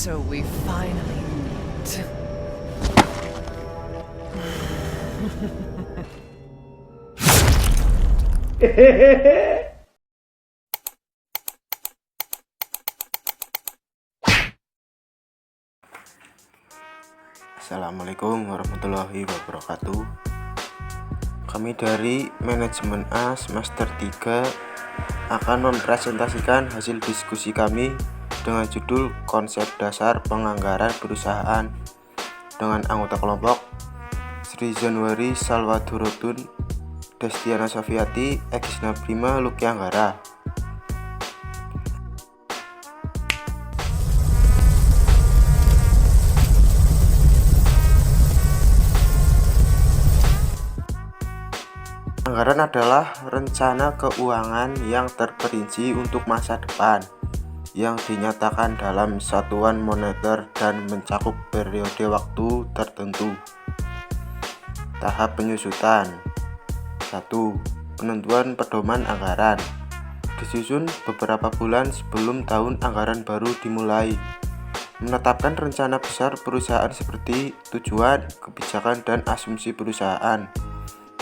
So we finally meet. Assalamualaikum warahmatullahi wabarakatuh. Kami dari Manajemen A semester 3 akan mempresentasikan hasil diskusi kami dengan judul Konsep Dasar Penganggaran Perusahaan dengan anggota kelompok Sri Januari Salwadurotun, Destiana Sofiati, Eksna Prima Lukianggara. Anggaran adalah rencana keuangan yang terperinci untuk masa depan yang dinyatakan dalam satuan moneter dan mencakup periode waktu tertentu. Tahap penyusutan. 1. Penentuan pedoman anggaran. Disusun beberapa bulan sebelum tahun anggaran baru dimulai. Menetapkan rencana besar perusahaan seperti tujuan, kebijakan, dan asumsi perusahaan.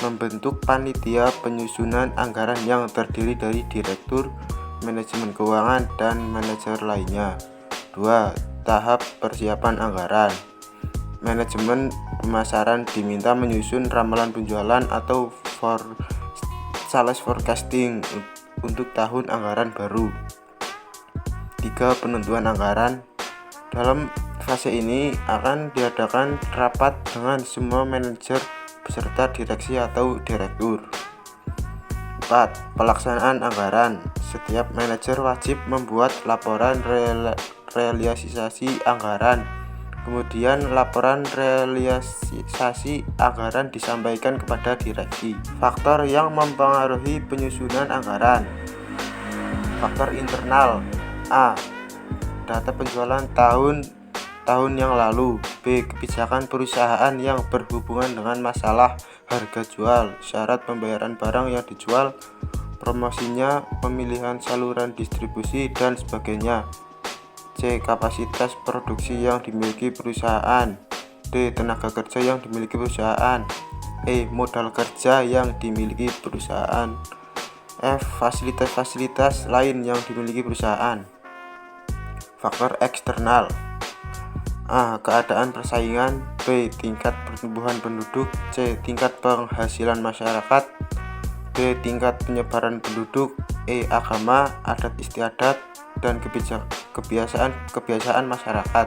Membentuk panitia penyusunan anggaran yang terdiri dari direktur, manajemen keuangan, dan manajer lainnya. 2. Tahap persiapan anggaran. Manajemen pemasaran diminta menyusun ramalan penjualan atau sales forecasting untuk tahun anggaran baru. 3. Penentuan anggaran. Dalam fase ini akan diadakan rapat dengan semua manajer beserta direksi atau direktur. 4. Pelaksanaan anggaran. Setiap manajer wajib membuat laporan realisasi anggaran. Kemudian laporan realisasi anggaran disampaikan kepada direksi. Faktor yang mempengaruhi penyusunan anggaran. Faktor internal. A. Data penjualan tahun yang lalu. B. Kebijakan perusahaan yang berhubungan dengan masalah harga jual, syarat pembayaran barang yang dijual, promosinya, pemilihan saluran distribusi, dan sebagainya. C. Kapasitas produksi yang dimiliki perusahaan. D. Tenaga kerja yang dimiliki perusahaan. E. Modal kerja yang dimiliki perusahaan. F. Fasilitas-fasilitas lain yang dimiliki perusahaan. Faktor eksternal. A. Keadaan persaingan. B. Tingkat pertumbuhan penduduk. C. Tingkat penghasilan masyarakat. D. Tingkat penyebaran penduduk. E. Agama, adat istiadat, dan kebiasaan masyarakat.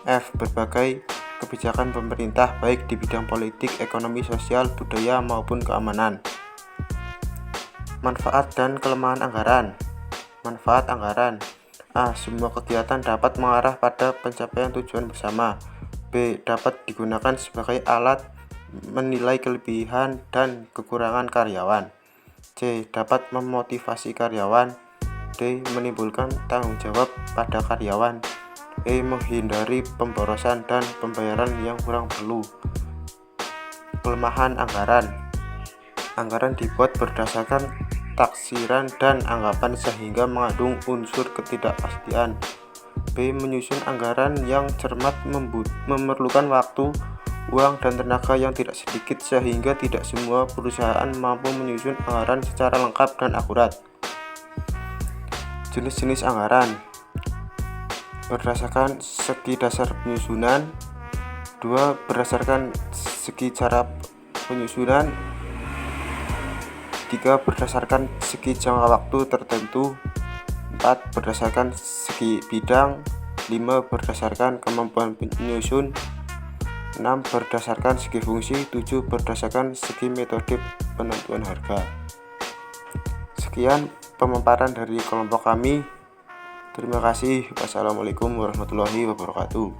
F. Berbagai kebijakan pemerintah baik di bidang politik, ekonomi, sosial, budaya, maupun keamanan. Manfaat dan kelemahan anggaran. Manfaat anggaran. A. Semua kegiatan dapat mengarah pada pencapaian tujuan bersama. B. Dapat digunakan sebagai alat menilai kelebihan dan kekurangan karyawan. C. Dapat memotivasi karyawan. D. Menimbulkan tanggung jawab pada karyawan. E. Menghindari pemborosan dan pembayaran yang kurang perlu. Kelemahan anggaran. Anggaran dibuat berdasarkan taksiran dan anggapan sehingga mengandung unsur ketidakpastian. B. Menyusun anggaran yang cermat memerlukan waktu, uang, dan tenaga yang tidak sedikit sehingga tidak semua perusahaan mampu menyusun anggaran secara lengkap dan akurat. Jenis-jenis anggaran. Berdasarkan segi dasar penyusunan. 2. Berdasarkan segi cara penyusunan. 3. Berdasarkan segi jangka waktu tertentu. 4. Berdasarkan segi bidang. 5. Berdasarkan kemampuan penyusun. 6. Berdasarkan segi fungsi. 7. Berdasarkan segi metode penentuan harga. Sekian pemaparan dari kelompok kami. Terima kasih. Wassalamualaikum warahmatullahi wabarakatuh.